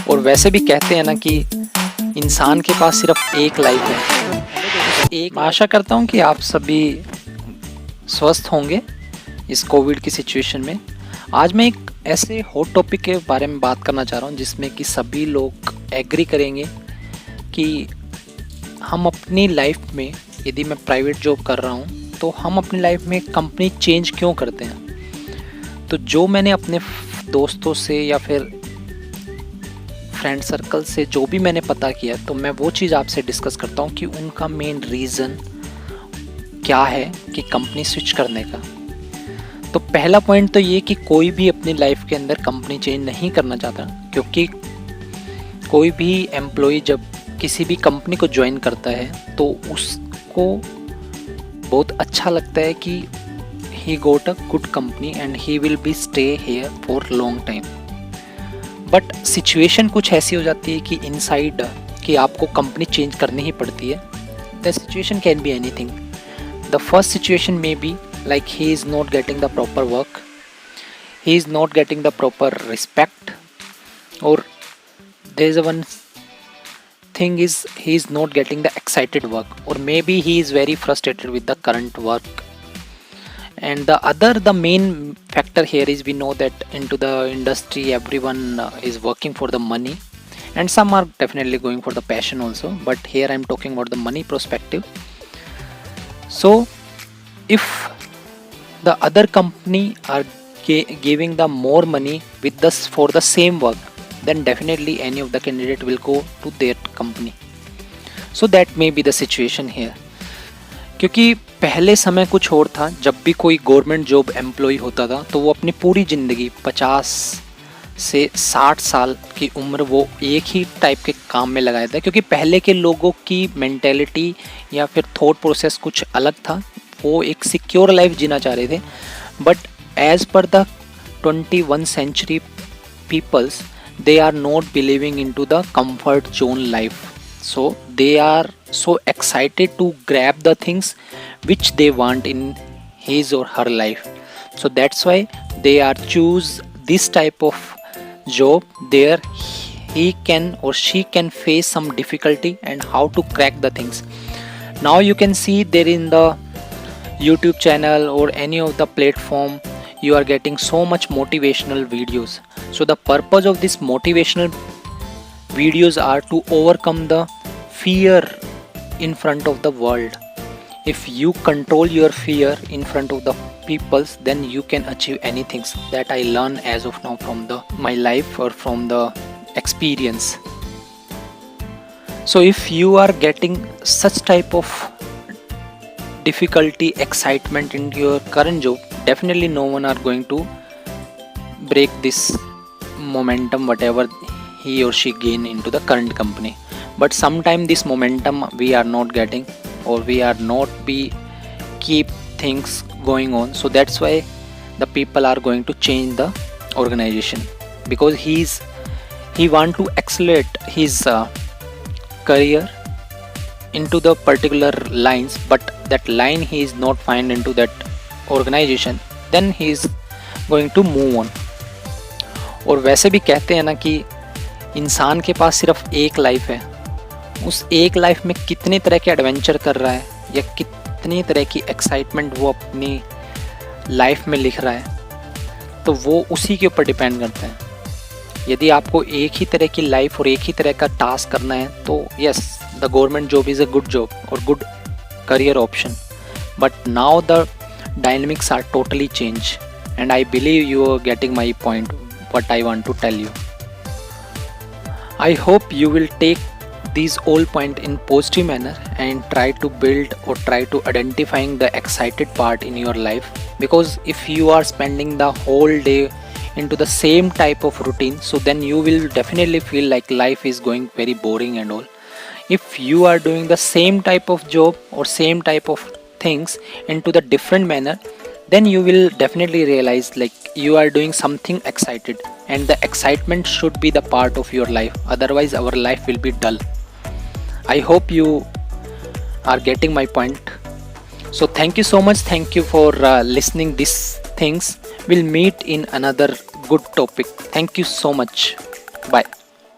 और वैसे भी कहते हैं ना कि इंसान के पास सिर्फ एक लाइफ है। मैं आशा करता हूँ कि आप सभी स्वस्थ होंगे इस कोविड की सिचुएशन में। आज मैं एक ऐसे हॉट टॉपिक के बारे में बात करना चाह रहा हूँ जिसमें कि सभी लोग एग्री करेंगे कि हम अपनी लाइफ में, यदि मैं प्राइवेट जॉब कर रहा हूँ तो हम अपनी लाइफ में कंपनी चेंज क्यों करते हैं। तो जो मैंने अपने दोस्तों से या फिर फ्रेंड सर्कल से जो भी मैंने पता किया, तो मैं वो चीज़ आपसे डिस्कस करता हूँ कि उनका मेन रीज़न क्या है कि कंपनी स्विच करने का। तो पहला पॉइंट तो ये कि कोई भी अपनी लाइफ के अंदर कंपनी चेंज नहीं करना चाहता, क्योंकि कोई भी एम्प्लॉय जब किसी भी कंपनी को ज्वाइन करता है तो उसको बहुत अच्छा लगता है कि he got a good company and he will be stay here for long time. But situation कुछ ऐसी हो जाती है कि इनसाइड कि आपको कंपनी चेंज करनी ही पड़ती है। The situation can be anything. The first situation may be like he is not getting the proper work, he is not getting the proper respect, or there is one thing is he is not getting the excited work, or maybe he is very frustrated with the current work. And the main factor here is, we know that into the industry everyone is working for the money, and some are definitely going for the passion also, but here I am talking about the money perspective. So if the other company are giving the more money with this for the same work, then definitely any of the candidate will go to their company. So that may be the situation here. क्योंकि पहले समय कुछ और था। जब भी कोई government job employ होता था तो वो अपनी पूरी ज़िंदगी 50 से 60 साल की उम्र वो एक ही टाइप के काम में लगाया था, क्योंकि पहले के लोगों की मेंटेलिटी या फिर थॉट प्रोसेस कुछ अलग था। वो एक सिक्योर लाइफ जीना चाह रहे थे। But as per the 21 century peoples, they are not believing in to the comfort zone life. So they are so excited to grab the things which they want in his or her life. So that's why they are choose this type of job there he can or she can face some difficulty and how to crack the things. Now you can see there in the YouTube channel or any of the platform, you are getting so much motivational videos. So the purpose of this motivational videos are to overcome the fear in front of the world. If you control your fear in front of the peoples, then you can achieve anything. That I learn as of now from my life or from the experience. So if you are getting such type of difficulty, excitement in your current job, definitely no one are going to break this momentum whatever he or she gain into the current company. But sometime this momentum we are not getting, or we are not be keep things going on. So that's why the people are going to change the organization, because he want to accelerate his career into the particular lines, but that line he is not find into that organization, then he is going to move on. और वैसे भी कहते हैं ना कि इंसान के पास सिर्फ एक लाइफ है। उस एक लाइफ में कितने तरह के एडवेंचर कर रहा है या कितनी तरह की एक्साइटमेंट वो अपनी लाइफ में लिख रहा है, तो वो उसी के ऊपर डिपेंड करता है। यदि आपको एक ही तरह की लाइफ और एक ही तरह का टास्क करना है तो yes, the government job is a good job और good career option. But now the dynamics are totally changed, and I believe you are getting my point, what I want to tell you. I hope you will take these all point in positive manner and try to build or try to identifying the excited part in your life, because if you are spending the whole day into the same type of routine, so then you will definitely feel like life is going very boring and all. If you are doing the same type of job or same type of things into the different manner, then you will definitely realize like you are doing something excited, and the excitement should be the part of your life. Otherwise our life will be dull. I hope you are getting my point. So thank you so much. Thank you for listening these things. We'll meet in another good topic. Thank you so much. Bye.